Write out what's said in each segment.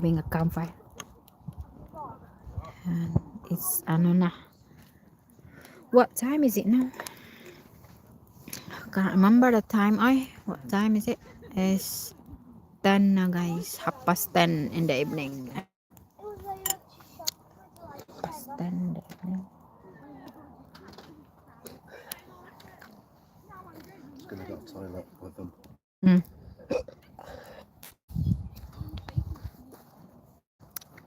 having a campfire. And it's ano na. What time is it now? Can't remember the time. Ay, what time is it? It's 10 na guys. 10:30 in the evening. 10 in the evening. It's gonna go toilet with them.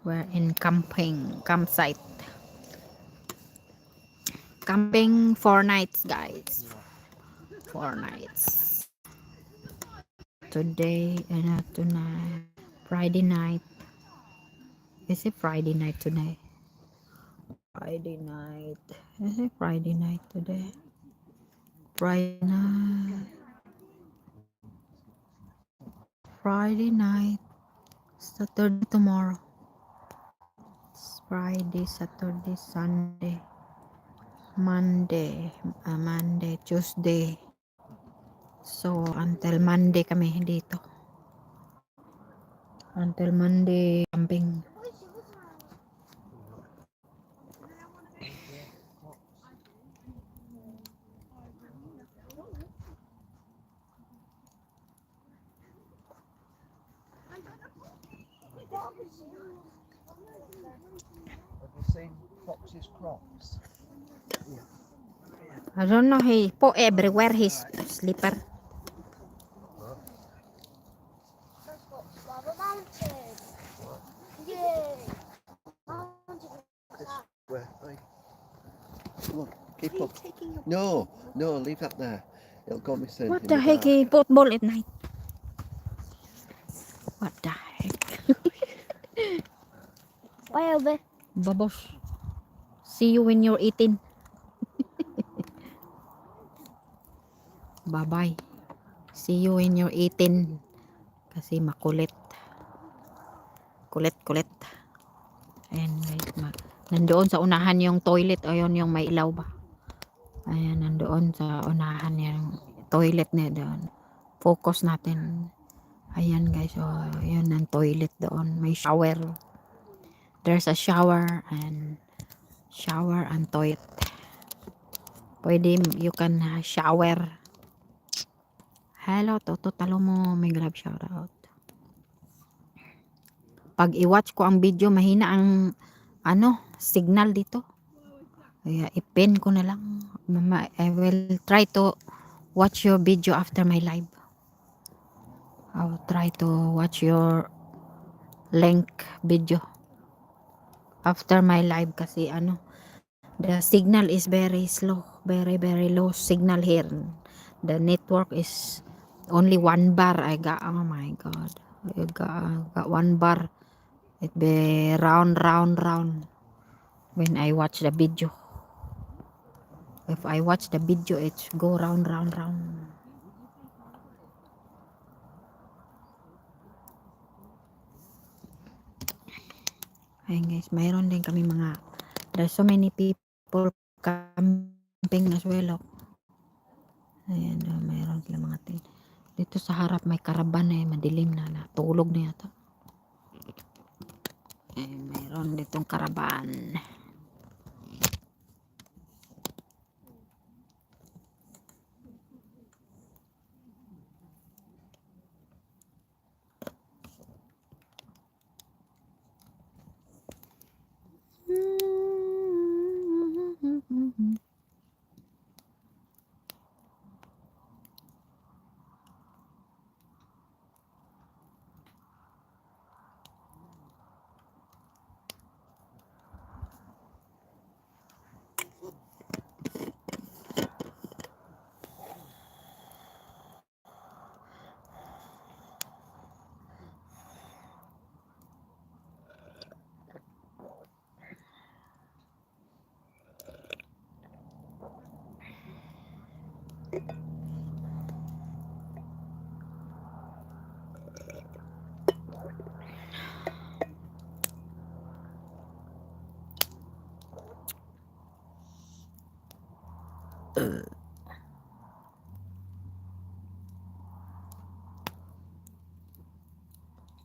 We're in campsite. Camping 4 nights, guys. 4 nights. Today and tonight. Friday night. Is it Friday night today? Friday night. Is it Friday night today? Friday night. Friday night. Saturday tomorrow. It's Friday, Saturday, Sunday. Monday, Tuesday. So, until Monday kami dito. Until Monday, camping. Have you seen Fox's Crocs? I don't know, he put everywhere his slipper. Where? Come on, keep up. No, leave that there. It'll go missing. What in the heck, dark. he put ball at night? What the heck? Why over? Babos. See you when you're eating. Bye-bye. See you when you're eating. Kasi makulit. Kulit. Ayan guys. Nandoon sa unahan yung toilet. Ayun yung may ilaw ba. Ayan, nandoon sa unahan yung toilet na doon. Focus natin. Ayan guys. Oh, yun ang toilet doon. May shower. There's a shower and toilet. Pwede you can shower. Hello, Toto talo mo. May grab shoutout. Pag i-watch ko ang video, mahina ang signal dito. Kaya i-pin ko na lang. Mama, I will try to watch your video after my live. I will try to watch your link video after my live kasi the signal is very slow. Very, very low signal here. The network is only 1 bar. I got, oh my god. I got 1 bar. It be round when I watch the video. If I watch the video, it go round. Ayun guys, mayroon din kami there's so many people camping as well. Ayan, mayroon sila mga dito sa harap may karaban madilim na natulog na yata. Mayroon ditong karaban.